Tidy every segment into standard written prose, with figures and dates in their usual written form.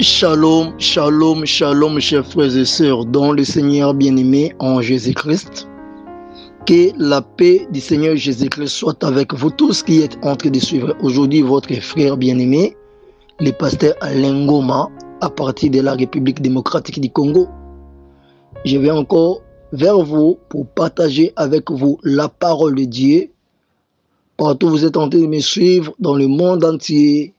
Shalom, shalom, shalom, chers frères et sœurs, dans le Seigneur bien-aimé en Jésus-Christ. Que la paix du Seigneur Jésus-Christ soit avec vous tous qui êtes en train de suivre aujourd'hui votre frère bien-aimé, le pasteur Alain Ngoma, à partir de la République démocratique du Congo. Je vais encore vers vous pour partager avec vous la parole de Dieu. Partout où vous êtes en train de me suivre dans le monde entier,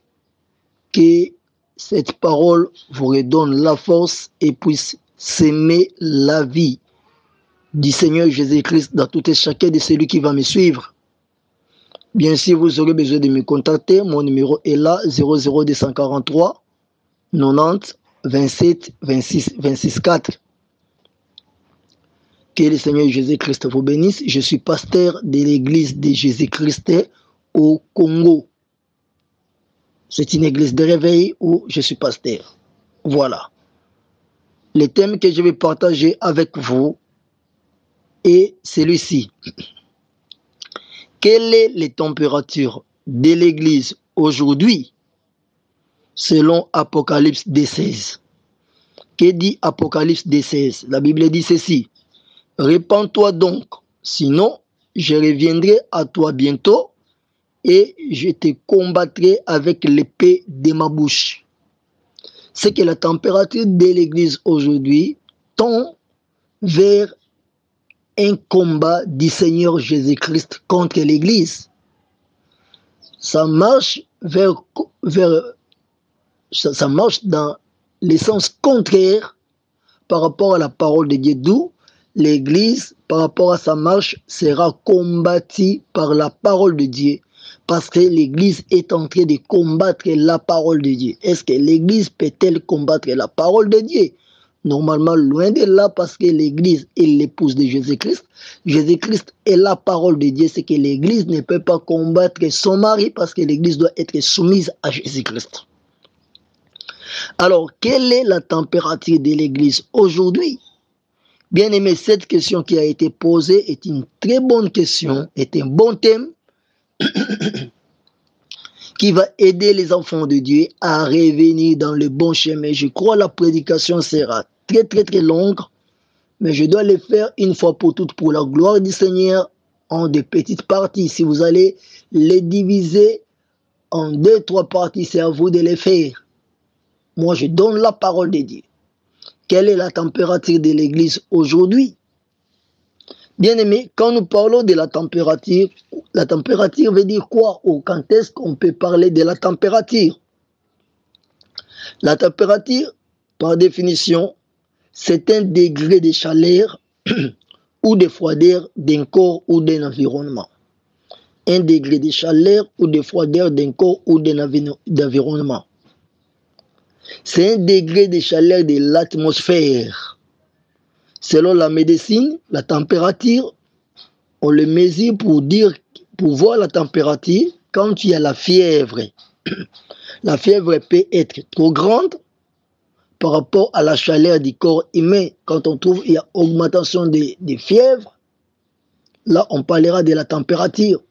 que cette parole vous redonne la force et puisse s'aimer la vie du Seigneur Jésus-Christ dans tout et chacun de celui qui va me suivre. Bien sûr, vous aurez besoin de me contacter. Mon numéro est là, 00243 90 27 26 26 4. Que le Seigneur Jésus-Christ vous bénisse. Je suis pasteur de l'église de Jésus-Christ au Congo. C'est une église de réveil où je suis pasteur. Voilà. Le thème que je vais partager avec vous est celui-ci. Quelle est la température de l'église aujourd'hui selon Apocalypse 2:16? Que dit Apocalypse 2:16? La Bible dit ceci. Répands-toi donc, sinon je reviendrai à toi bientôt et je te combattrai avec l'épée de ma bouche. C'est que la température de l'église aujourd'hui tend vers un combat du Seigneur Jésus-Christ contre l'église. Ça marche ça marche dans le sens contraire par rapport à la parole de Dieu, d'où l'église, par rapport à sa marche, sera combattue par la parole de Dieu. Parce que l'église est en train de combattre la parole de Dieu. Est-ce que l'église peut-elle combattre la parole de Dieu? Normalement, loin de là, parce que l'église est l'épouse de Jésus-Christ. Jésus-Christ est la parole de Dieu. C'est que l'église ne peut pas combattre son mari parce que l'église doit être soumise à Jésus-Christ. Alors, quelle est la température de l'église aujourd'hui? Bien aimé, cette question qui a été posée est une très bonne question, est un bon thème qui va aider les enfants de Dieu à revenir dans le bon chemin. Je crois que la prédication sera très longue, mais je dois le faire une fois pour toutes pour la gloire du Seigneur en de petites parties. Si vous allez les diviser en 2-3 parties, c'est à vous de les faire. Moi, je donne la parole de Dieu. Quelle est la température de l'église aujourd'hui? Bien-aimés, quand nous parlons de la température veut dire quoi? Ou quand est-ce qu'on peut parler de la température? La température, par définition, c'est un degré de chaleur ou de froideur d'un corps ou d'un environnement. Un degré de chaleur ou de froideur d'un corps ou d'un environnement. C'est un degré de chaleur de l'atmosphère. Selon la médecine, la température, on le mesure pour voir la température quand il y a la fièvre. La fièvre peut être trop grande par rapport à la chaleur du corps humain. Quand on trouve qu'il y a augmentation de fièvre, là on parlera de la température.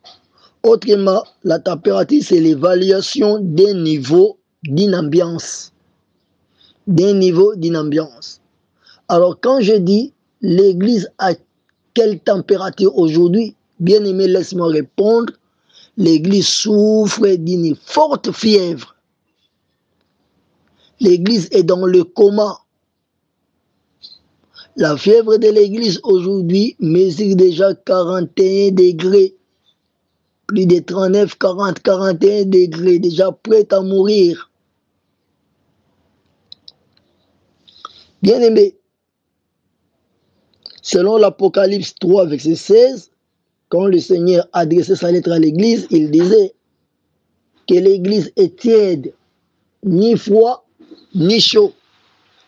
Autrement, la température c'est l'évaluation d'un niveau d'une ambiance. Alors quand je dis l'église a quelle température aujourd'hui, bien aimé, laisse-moi répondre, l'église souffre d'une forte fièvre. L'église est dans le coma. La fièvre de l'église aujourd'hui mesure déjà 41 degrés. Plus de 39, 40, 41 degrés, déjà prête à mourir. Bien aimé, selon l'Apocalypse 3, verset 16, quand le Seigneur adressait sa lettre à l'église, il disait que l'église est tiède, ni froid, ni chaud.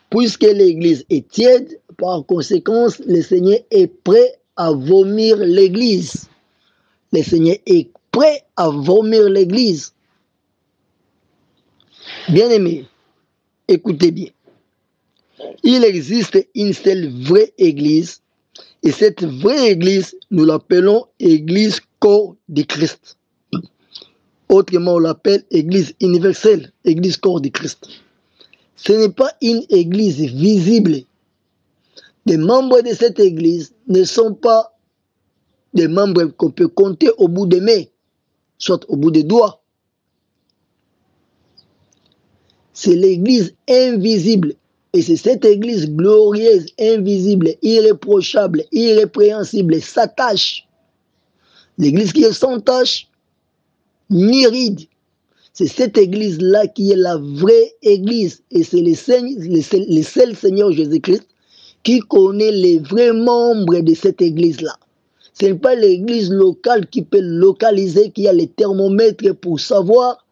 Puisque l'église est tiède, par conséquent, le Seigneur est prêt à vomir l'église. Le Seigneur est prêt à vomir l'église. Bien aimé, écoutez bien. Il existe une seule vraie église et cette vraie église, nous l'appelons église corps de Christ. Autrement, on l'appelle église universelle, église corps de Christ. Ce n'est pas une église visible. Les membres de cette église ne sont pas des membres qu'on peut compter au bout des mains, soit au bout des doigts. C'est l'église invisible. Et c'est cette église glorieuse, invisible, irréprochable, irrépréhensible, sans tache. L'église qui est sans tache, ni ride. C'est cette église-là qui est la vraie église. Et c'est le seul Seigneur Jésus-Christ qui connaît les vrais membres de cette église-là. Ce n'est pas l'église locale qui peut localiser, qui a les thermomètres pour savoir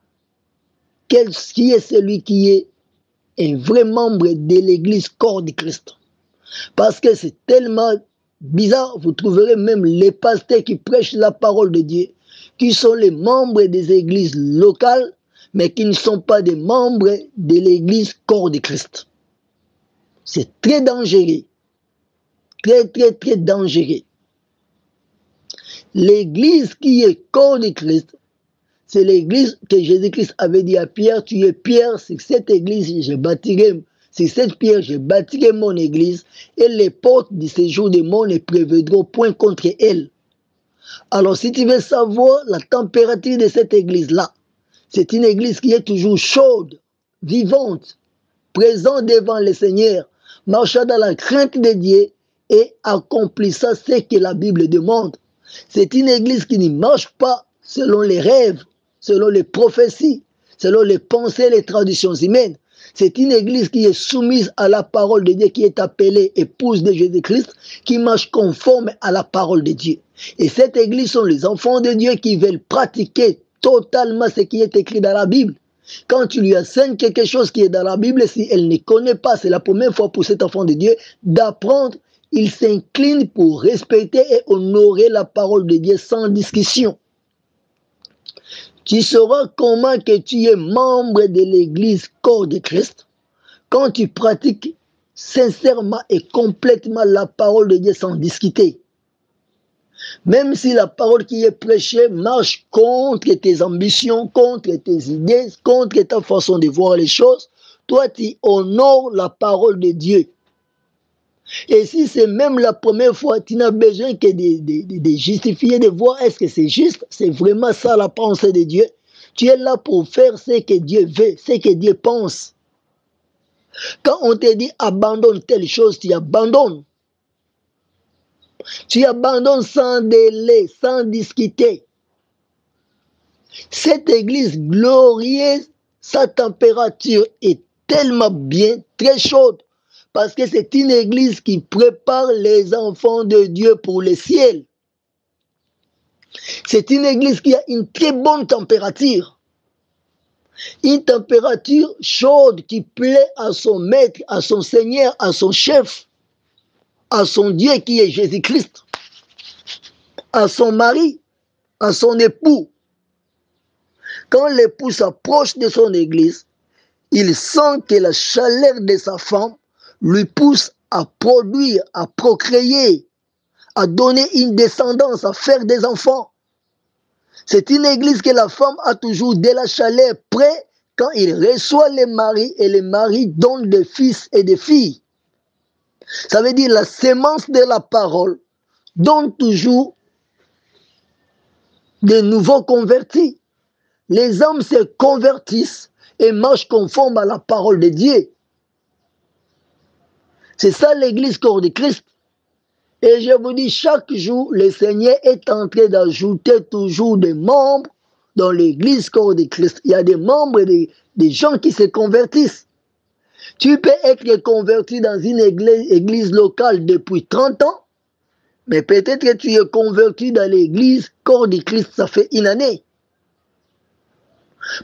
qui est celui qui est un vrai membre de l'église corps de Christ. Parce que c'est tellement bizarre, vous trouverez même les pasteurs qui prêchent la parole de Dieu, qui sont les membres des églises locales, mais qui ne sont pas des membres de l'église corps de Christ. C'est très dangereux. Très, très, très dangereux. L'église qui est corps de Christ, c'est l'église que Jésus-Christ avait dit à Pierre, tu es Pierre, c'est cette église, je bâtirai, c'est cette pierre, je bâtirai mon église, et les portes du séjour des morts ne prévaudront point contre elle. Alors si tu veux savoir la température de cette église-là, c'est une église qui est toujours chaude, vivante, présente devant le Seigneur, marchant dans la crainte de Dieu et accomplissant ce que la Bible demande. C'est une église qui ne marche pas selon les rêves, selon les prophéties, selon les pensées et les traditions humaines. C'est une église qui est soumise à la parole de Dieu, qui est appelée épouse de Jésus-Christ, qui marche conforme à la parole de Dieu. Et cette église sont les enfants de Dieu qui veulent pratiquer totalement ce qui est écrit dans la Bible. Quand tu lui enseignes quelque chose qui est dans la Bible, si elle ne connaît pas, c'est la première fois pour cet enfant de Dieu d'apprendre, il s'incline pour respecter et honorer la parole de Dieu sans discussion. Tu sauras comment que tu es membre de l'église corps de Christ quand tu pratiques sincèrement et complètement la parole de Dieu sans discuter. Même si la parole qui est prêchée marche contre tes ambitions, contre tes idées, contre ta façon de voir les choses, toi tu honores la parole de Dieu. Et si c'est même la première fois, tu n'as besoin que de justifier, de voir est-ce que c'est juste, c'est vraiment ça la pensée de Dieu. Tu es là pour faire ce que Dieu veut, ce que Dieu pense. Quand on te dit abandonne telle chose, tu abandonnes. Tu abandonnes sans délai, sans discuter. Cette église glorieuse, sa température est tellement bien, très chaude. Parce que c'est une église qui prépare les enfants de Dieu pour le ciel. C'est une église qui a une très bonne température. Une température chaude qui plaît à son maître, à son Seigneur, à son chef, à son Dieu qui est Jésus-Christ, à son mari, à son époux. Quand l'époux s'approche de son église, il sent que la chaleur de sa femme lui pousse à produire, à procréer, à donner une descendance, à faire des enfants. C'est une église que la femme a toujours de la chaleur près quand il reçoit les maris et les maris donnent des fils et des filles. Ça veut dire la sémence de la parole donne toujours de nouveaux convertis. Les hommes se convertissent et marchent conforme à la parole de Dieu. C'est ça l'église corps de Christ. Et je vous dis, chaque jour, le Seigneur est en train d'ajouter toujours des membres dans l'église corps de Christ. Il y a des membres, des gens qui se convertissent. Tu peux être converti dans une église locale depuis 30 ans, mais peut-être que tu es converti dans l'église corps de Christ, ça fait une année.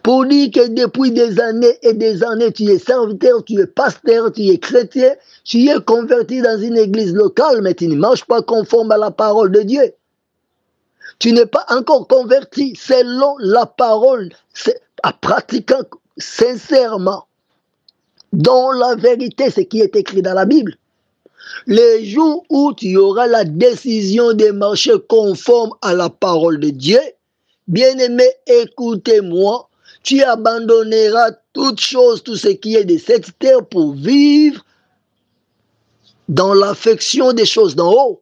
Pour dire que depuis des années et des années, tu es serviteur, tu es pasteur, tu es chrétien, tu es converti dans une église locale, mais tu ne marches pas conforme à la parole de Dieu. Tu n'es pas encore converti selon la parole, à pratiquant sincèrement, dans la vérité, ce qui est écrit dans la Bible. Les jours où tu auras la décision de marcher conforme à la parole de Dieu, bien-aimé, écoutez-moi, Tu abandonneras toutes choses, tout ce qui est de cette terre pour vivre dans l'affection des choses d'en haut.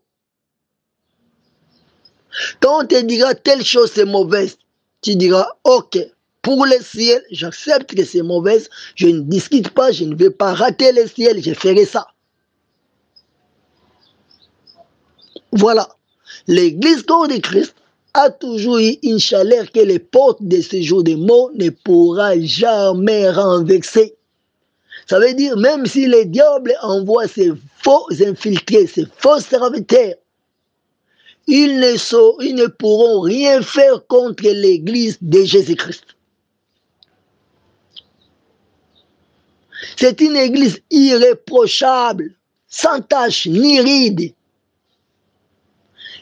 Quand on te dira telle chose c'est mauvaise, tu diras ok, pour le ciel, j'accepte que c'est mauvaise, je ne discute pas, je ne vais pas rater le ciel, je ferai ça. Voilà, l'église corps de Christ a toujours eu une chaleur que les portes de ce jour de mort ne pourra jamais renverser. Ça veut dire, même si les diables envoient ces faux infiltrés, ces faux serviteurs, ils ne pourront rien faire contre l'église de Jésus-Christ. C'est une église irréprochable, sans tache ni ride.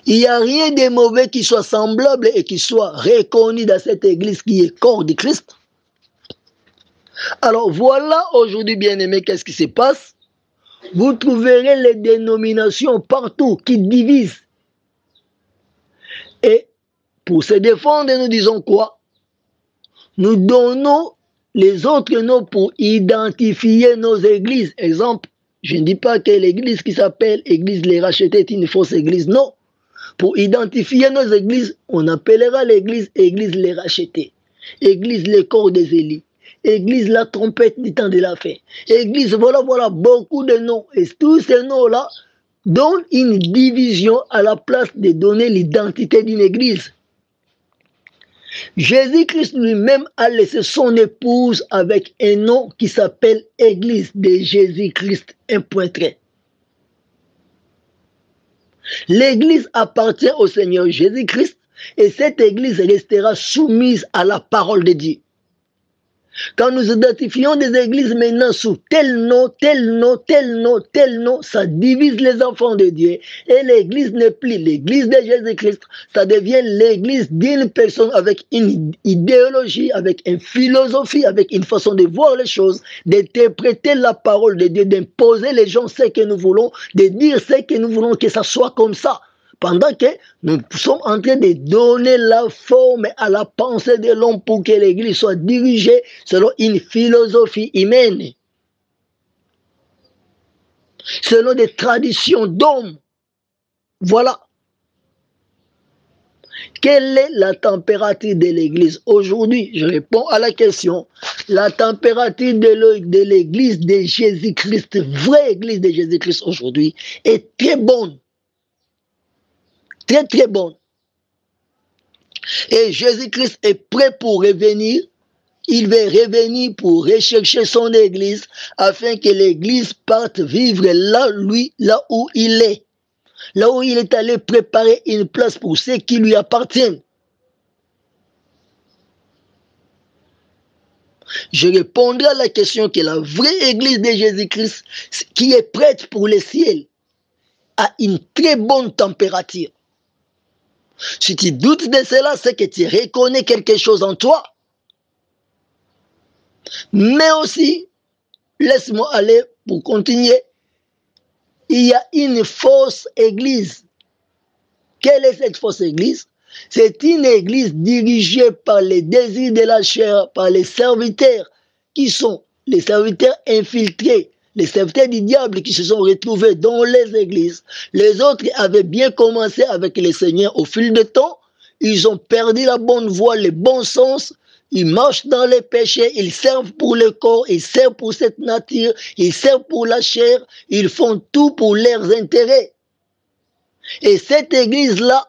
Il n'y a rien de mauvais qui soit semblable et qui soit reconnu dans cette église qui est corps de Christ. Alors voilà aujourd'hui, bien-aimés, qu'est-ce qui se passe? Vous trouverez les dénominations partout qui divisent. Et pour se défendre, nous disons quoi? Nous donnons les autres noms pour identifier nos églises. Exemple, je ne dis pas que l'église qui s'appelle Église les Rachetés est une fausse église, non. Pour identifier nos églises, on appellera l'église Église les Rachetés, Église les corps des Élis, Église la trompette du temps de la fin, Église, voilà, beaucoup de noms. Et tous ces noms-là donnent une division à la place de donner l'identité d'une église. Jésus-Christ lui-même a laissé son épouse avec un nom qui s'appelle Église de Jésus-Christ, un point trait. L'église appartient au Seigneur Jésus-Christ et cette église restera soumise à la parole de Dieu. Quand nous identifions des églises maintenant sous tel nom, ça divise les enfants de Dieu. Et l'église n'est plus l'église de Jésus-Christ. Ça devient l'église d'une personne avec une idéologie, avec une philosophie, avec une façon de voir les choses, d'interpréter la parole de Dieu, d'imposer les gens ce que nous voulons, de dire ce que nous voulons que ça soit comme ça. Pendant que nous sommes en train de donner la forme à la pensée de l'homme pour que l'église soit dirigée selon une philosophie humaine, selon des traditions d'hommes. Voilà. Quelle est la température de l'église aujourd'hui? Je réponds à la question. La température de l'église de Jésus-Christ, vraie église de Jésus-Christ aujourd'hui, est très bonne. Très bonne. Et Jésus-Christ est prêt pour revenir. Il va revenir pour rechercher son église afin que l'église parte vivre là où il est. Là où il est allé préparer une place pour ceux qui lui appartiennent. Je répondrai à la question que la vraie église de Jésus-Christ, qui est prête pour le ciel, a une très bonne température. Si tu doutes de cela, c'est que tu reconnais quelque chose en toi. Mais aussi, laisse-moi aller pour continuer. Il y a une fausse église. Quelle est cette fausse église? C'est une église dirigée par les désirs de la chair, par les serviteurs, qui sont les serviteurs infiltrés, les serviteurs du diable qui se sont retrouvés dans les églises. Les autres avaient bien commencé avec le Seigneur au fil du temps. Ils ont perdu la bonne voie, le bon sens. Ils marchent dans les péchés, ils servent pour le corps, ils servent pour cette nature, ils servent pour la chair. Ils font tout pour leurs intérêts. Et cette église-là,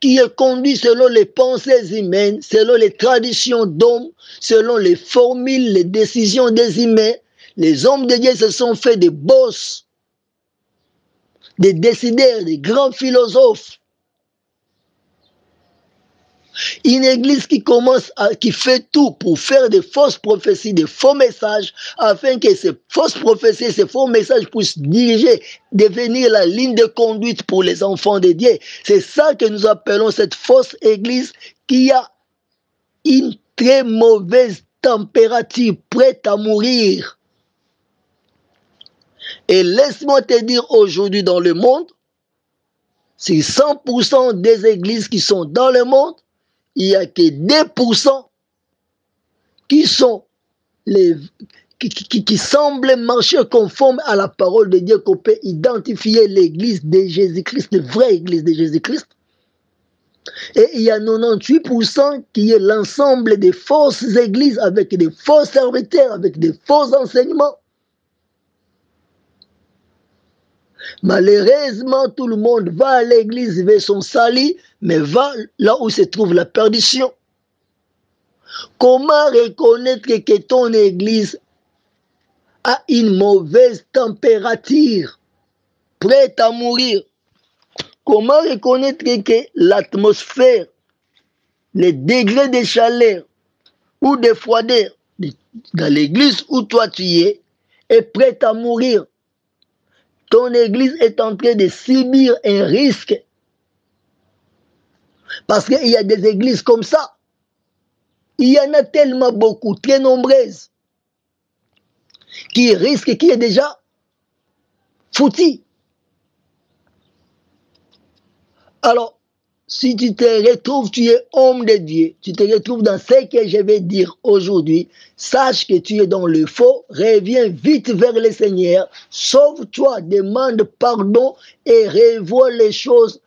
qui est conduite selon les pensées humaines, selon les traditions d'hommes, selon les formules, les décisions des humains, les hommes de Dieu se sont fait des boss, des décideurs, des grands philosophes. Une église qui fait tout pour faire des fausses prophéties, des faux messages, afin que ces fausses prophéties, ces faux messages puissent diriger, devenir la ligne de conduite pour les enfants de Dieu. C'est ça que nous appelons cette fausse église qui a une très mauvaise température, prête à mourir. Et laisse-moi te dire aujourd'hui dans le monde, sur 100% des églises qui sont dans le monde, il n'y a que 2% qui sont qui semblent marcher conforme à la parole de Dieu, qu'on peut identifier l'église de Jésus-Christ, la vraie église de Jésus-Christ. Et il y a 98% qui est l'ensemble des fausses églises avec des faux serviteurs, avec des faux enseignements. Malheureusement, tout le monde va à l'église vers son salut, mais va là où se trouve la perdition. Comment reconnaître que ton église a une mauvaise température, prête à mourir? Comment reconnaître que l'atmosphère, les degrés de chaleur ou de froideur dans l'église où toi tu es prête à mourir? Ton église est en train de subir un risque. Parce qu'il y a des églises comme ça. Il y en a tellement beaucoup, très nombreuses, qui risquent, qui est déjà foutu. Alors, si tu te retrouves, tu es homme de Dieu, tu te retrouves dans ce que je vais dire aujourd'hui, sache que tu es dans le faux, reviens vite vers le Seigneur, sauve-toi, demande pardon et revois les choses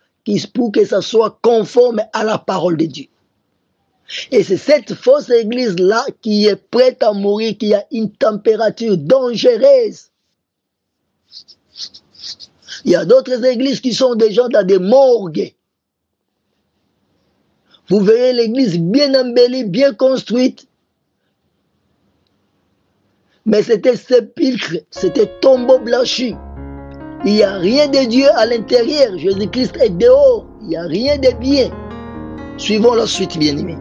pour que ça soit conforme à la parole de Dieu. Et c'est cette fausse église-là qui est prête à mourir, qui a une température dangereuse. Il y a d'autres églises qui sont déjà dans des morgues. Vous verrez l'église bien embellie, bien construite. Mais c'était sépulcre, c'était tombeau blanchi. Il n'y a rien de Dieu à l'intérieur. Jésus-Christ est dehors. Il n'y a rien de bien. Suivons la suite, bien-aimés.